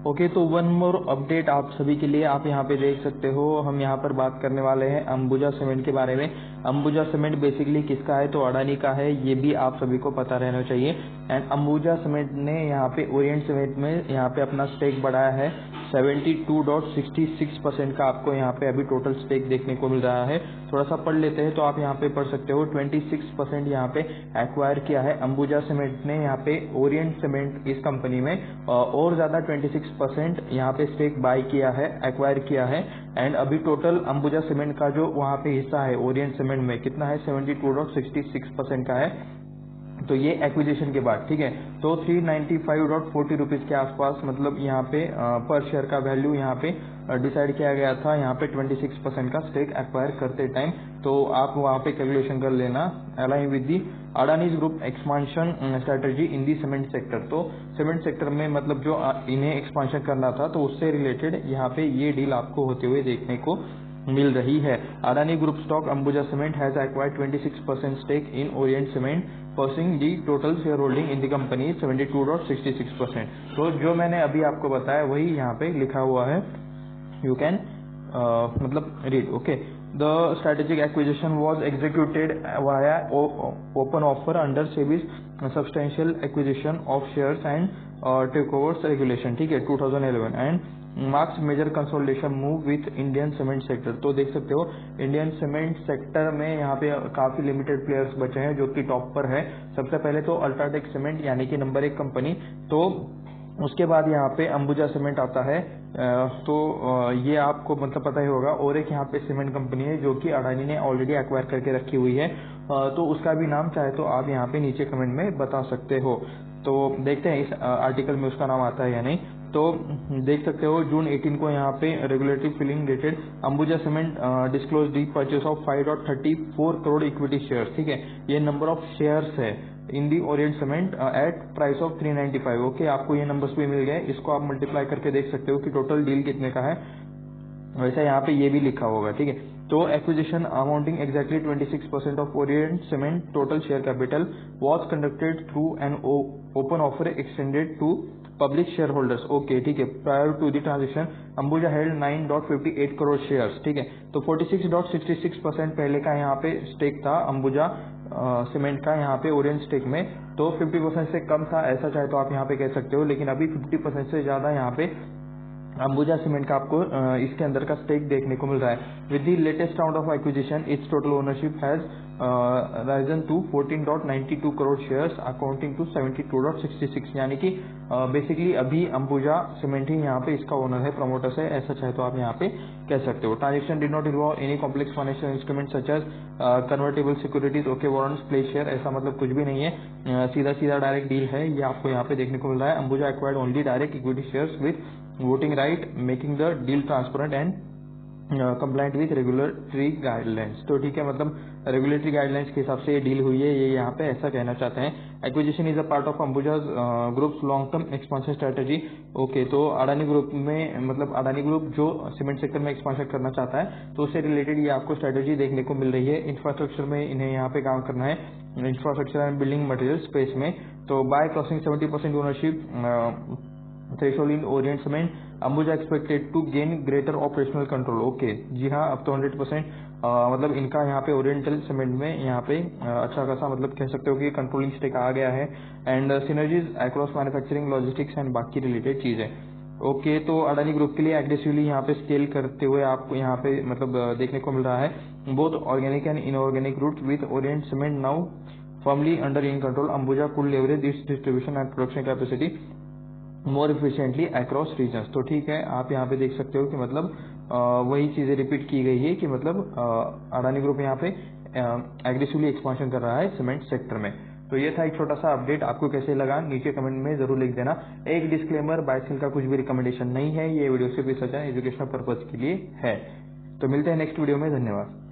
Okay, तो one more update आप सभी के लिए आप यहाँ पे देख सकते हो। हम यहाँ पर बात करने वाले हैं अंबुजा सीमेंट के बारे में। अंबुजा सीमेंट बेसिकली किसका है, तो अडानी का है, ये भी आप सभी को पता रहना चाहिए। एंड अंबुजा सीमेंट ने यहाँ पे ओरिएंट सीमेंट में यहाँ पे अपना स्टेक बढ़ाया है 72.66% का। आपको यहाँ पे अभी टोटल स्टेक देखने को मिल रहा है। थोड़ा सा पढ़ लेते हैं तो आप यहाँ पे पढ़ सकते हो। 26% यहाँ पे एक्वायर किया है अंबुजा सीमेंट ने यहाँ पे ओरिएंट सीमेंट इस कंपनी में, और ज्यादा 26% यहाँ पे स्टेक बाय किया है, एक्वायर किया है। एंड अभी टोटल अंबुजा सीमेंट का जो वहाँ पे हिस्सा है ओरिएंट सीमेंट में कितना है, 72.66% का है। तो ये एक्विजिशन के बाद, ठीक है, तो 395.40 रुपीज के आसपास मतलब यहाँ पे पर शेयर का वैल्यू यहाँ पे डिसाइड किया गया था यहाँ पे 26% का स्टेक एक्वायर करते टाइम। तो आप वहाँ पे कैलकुलेशन कर लेना। Align with the Adanis group expansion strategy in the cement sector. तो सीमेंट सेक्टर में मतलब जो इन्हें एक्सपांशन करना था तो उससे रिलेटेड यहाँ पे ये डील आपको होते हुए देखने को मिल रही है। Adani group stock Ambuja cement has acquired 26% stake in Orient cement, pushing the total share holding in the company 72.66%। तो जो मैंने अभी आपको बताया वही यहाँ पे लिखा हुआ है, यू कैन मतलब read. Okay, the strategic acquisition was executed via open offer under SEBI's substantial acquisition of shares and takeovers regulation, ठीक है, 2011 and marks major consolidation move with Indian cement sector. तो देख सकते हो इंडियन सीमेंट सेक्टर में यहाँ पे काफी लिमिटेड प्लेयर्स बचे हैं जो कि टॉप पर है। सबसे पहले तो अल्ट्राटेक सीमेंट यानी कि नंबर 1 कंपनी, तो उसके बाद यहाँ पे अंबुजा सीमेंट आता है। तो ये आपको मतलब पता ही होगा। और एक यहाँ पे सीमेंट कंपनी है जो कि अडानी ने ऑलरेडी एक्वायर करके रखी हुई है, तो उसका भी नाम चाहे तो आप यहाँ पे नीचे कमेंट में बता सकते हो। तो देखते हैं इस आर्टिकल में उसका नाम आता है या नहीं। तो देख सकते हो जून 18 को यहाँ पे regulatory filing dated Ambuja cement disclose the purchase of 5.34 crore equity shares, ठीक है, ये नंबर ऑफ शेयर्स है in the Orient cement at price of 395। Okay, आपको ये नंबर्स भी मिल गए, इसको आप मल्टीप्लाई करके देख सकते हो कि टोटल डील कितने का है। वैसे यहाँ पे ये भी लिखा होगा, ठीक है। तो acquisition amounting exactly 26% of Orient cement total share capital was conducted through an open offer extended to public share holders. Okay, ठीक है, prior to the transaction Ambuja held 9.58 crore shares, ठीक है। तो 46.66% पहले का यहाँ पे स्टेक था अंबुजा सीमेंट का यहाँ पे ओरिएंट स्टेक में, तो 50% से कम था, ऐसा चाहे तो आप यहाँ पे कह सकते हो। लेकिन अभी 50% से ज्यादा यहाँ पे अंबुजा सीमेंट का आपको इसके अंदर का स्टेक देखने को मिल रहा है। With the latest round of acquisition its total ownership has risen to 14.92 crore shares accounting to 72.66, यानी कि बेसिकली अभी अंबुजा सीमेंट ही यहाँ पे इसका ओनर है, प्रमोटर्स है, ऐसा चाहे तो आप यहाँ पे कह सकते हो। Transaction did not involve any complex financial instrument such as convertible securities, okay, warrants, play share, ऐसा मतलब कुछ भी नहीं है। सीधा सीधा डायरेक्ट डील है, ये आपको यहाँ पे देखने को मिल रहा है। Ambuja acquired only direct equity shares with voting right, making the deal transparent and compliant with regulatory guidelines. तो ठीक है, मतलब रेगुलेटरी गाइडलाइंस के हिसाब से ये डील हुई है, ये यहाँ पे ऐसा कहना चाहते हैं। Acquisition is a part of Ambuja groups long term expansion strategy. Okay, तो अडानी ग्रुप में मतलब अडानी ग्रुप जो सीमेंट सेक्टर में एक्सपांशन करना चाहता है तो उससे रिलेटेड ये आपको स्ट्रेटेजी देखने को मिल रही है। इंफ्रास्ट्रक्चर में इन्हें यहाँ पे काम करना है, infrastructure and building material space में। तो by crossing 70% ownership threshold in Orient cement Ambuja expected to gain greater operational control. Okay, जी हाँ, अब तो 100% मतलब इनका यहाँ पे ओरिएंटल सीमेंट में यहाँ पे अच्छा खासा मतलब कह सकते हो कि कंट्रोलिंग स्टेक आ गया है। And synergies across manufacturing, logistics and बाकी रिलेटेड चीजें। ओके, तो अडानी ग्रुप के लिए एग्रेसिवली यहाँ पे स्केल करते हुए आपको यहाँ पे मतलब देखने को मिल रहा है both organic and inorganic route with Orient cement now firmly under in control. Ambuja could leverage this distribution and production capacity more efficiently across regions. तो ठीक है, आप यहाँ पे देख सकते हो कि मतलब वही चीजें रिपीट की गई है कि मतलब अडानी ग्रुप यहाँ पे एग्रेसिवली एक्सपांशन कर रहा है सीमेंट सेक्टर में। तो ये था एक छोटा सा अपडेट, आपको कैसे लगा नीचे कमेंट में जरूर लिख देना। एक डिस्क्लेमर, बाय सेल का कुछ भी रिकमेंडेशन नहीं है, ये वीडियो सिर्फ एजुकेशनल पर्पज के लिए है। तो मिलते हैं नेक्स्ट वीडियो में, धन्यवाद।